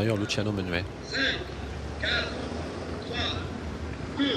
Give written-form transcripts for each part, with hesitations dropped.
Luciano Menuet. 5, 4, 3, 2, 1.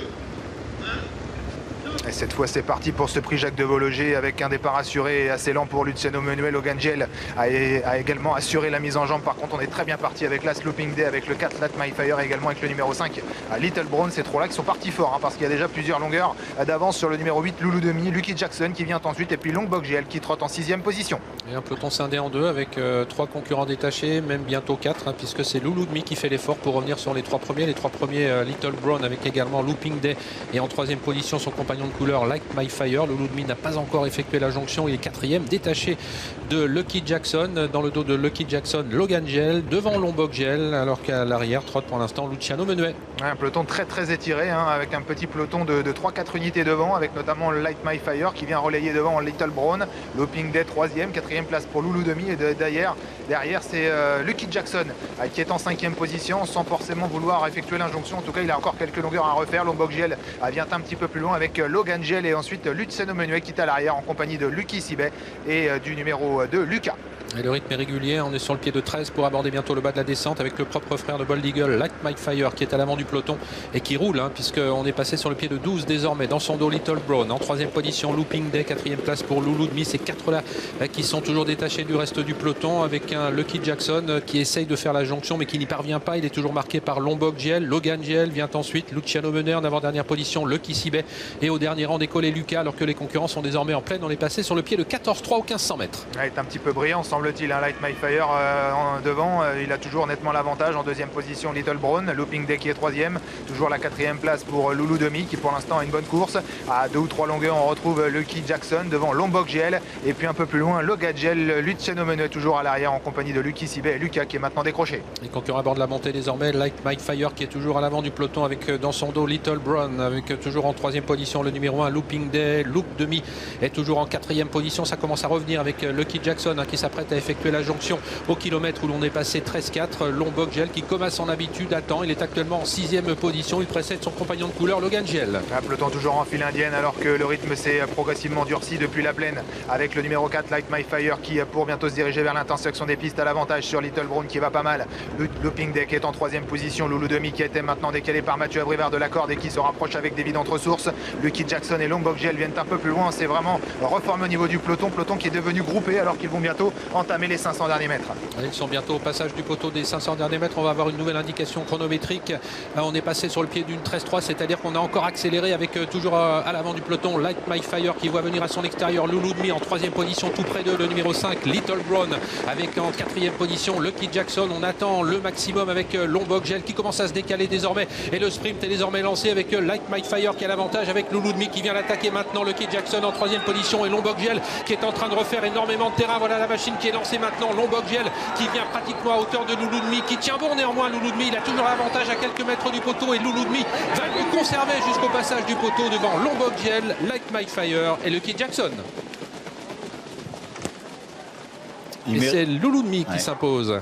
Et cette fois c'est parti pour ce prix Jacques de Vologer avec un départ assuré et assez lent pour Luciano Menuet. Logan Gel a également assuré la mise en jambe. Par contre on est très bien parti avec la Looping Day, avec le 4 Light My Fire et également avec le numéro 5 Little Brown. Ces trois là qui sont partis fort parce qu'il y a déjà plusieurs longueurs d'avance sur le numéro 8 Loulou Demi, Lucky Jackson qui vient ensuite et puis Longbok GL qui trotte en 6e position. Et un peloton scindé en deux avec 3 concurrents détachés, même bientôt 4 puisque c'est Loulou Demi qui fait l'effort pour revenir sur les 3 premiers. Les 3 premiers Little Brown avec également Looping Day et en 3e position son compagnon de couleur Light My Fire. Loulou Demi n'a pas encore effectué la jonction, il est 4e, détaché de Lucky Jackson. Dans le dos de Lucky Jackson, Logan Gel, devant Longbok Gel, alors qu'à l'arrière trotte pour l'instant Luciano Menuet. Un peloton très étiré avec un petit peloton de 3-4 unités devant, avec notamment le Light My Fire qui vient relayer devant Little Brown. Looping Day 3e, 4e place pour Loulou Demi et derrière c'est Lucky Jackson qui est en 5e position sans forcément vouloir effectuer l'injonction. En tout cas il a encore quelques longueurs à refaire. Longbok Gel vient un petit peu plus loin avec Logan Gel et ensuite Luciano Menuet qui est à l'arrière en compagnie de Lucky Sibet et du numéro 2 Lucas. Et le rythme est régulier, on est sur le pied de 13 pour aborder bientôt le bas de la descente avec le propre frère de Bold Eagle, Light My Fire, qui est à l'avant du peloton et qui roule, puisqu'on est passé sur le pied de 12 désormais. Dans son dos, Little Brown. En 3e position, Looping Day, 4e place pour Loulou Demi. Ces 4-là qui sont toujours détachés du reste du peloton avec un Lucky Jackson qui essaye de faire la jonction mais qui n'y parvient pas. Il est toujours marqué par Longbok Gel. Logan Gel vient ensuite, Luciano Menuet en avant-dernière position, Lucky Sibet et au dernier rang décollé Lucas, alors que les concurrents sont désormais en pleine. On est passé sur le pied de 14-3 ou 1500 mètres. Il est un petit peu brillant semble-t-il, Light My Fire devant, il a toujours nettement l'avantage. En 2e position Little Brown, Looping Day qui est 3e, toujours la 4e place pour Loulou Demi qui pour l'instant a une bonne course. À 2 ou 3 longueurs on retrouve Lucky Jackson devant Longbok Gel et puis un peu plus loin Logan Gel, Luciano Menuet toujours à l'arrière en compagnie de Lucky Sibet et Lucas qui est maintenant décroché. Les concurrents abordent la montée désormais, Light My Fire qui est toujours à l'avant du peloton avec dans son dos Little Brown avec toujours en 3e position le numéro 1 Looping Day. Loop Demi est toujours en 4e position. Ça commence à revenir avec Lucky Jackson qui s'apprête à effectuer la jonction au kilomètre où l'on est passé 13-4. Longbok Gel qui, comme à son habitude, attend. Il est actuellement en 6e position. Il précède son compagnon de couleur Logan Gel. Un peloton toujours en file indienne alors que le rythme s'est progressivement durci depuis la plaine avec le numéro 4 Light My Fire qui pour bientôt se diriger vers l'intersection des pistes à l'avantage sur Little Brown qui va pas mal. Looping Day qui est en 3e position. Loulou Demi qui était maintenant décalé par Mathieu Abrivard de la corde et qui se rapproche avec David Entre-Sources. Lucky Jackson et Longbok Gel viennent un peu plus loin. C'est vraiment reformé au niveau du peloton qui est devenu groupé alors qu'ils vont bientôt entamer les 500 derniers mètres. Ils sont bientôt au passage du poteau des 500 derniers mètres. On va avoir une nouvelle indication chronométrique. On est passé sur le pied d'une 13-3, c'est-à-dire qu'on a encore accéléré avec toujours à l'avant du peloton Light My Fire qui voit venir à son extérieur Loulou Demi en 3e position, tout près de le numéro 5 Little Brown avec en 4e position Lucky Jackson. On attend le maximum avec Longbok Gel qui commence à se décaler désormais et le sprint est désormais lancé avec Light My Fire qui a l'avantage avec Loulou Demi qui vient l'attaquer maintenant. Lucky Jackson en 3e position et Longbok Gel qui est en train de refaire énormément de terrain. Voilà la machine qui est lancée maintenant. Longbok Gel qui vient pratiquement à hauteur de Loulou Demi qui tient bon néanmoins. Loulou Demi il a toujours l'avantage à quelques mètres du poteau et Loulou Demi va le conserver jusqu'au passage du poteau devant Longbok Gel, Light My Fire et Lucky Jackson. Et c'est Loulou Demi qui s'impose.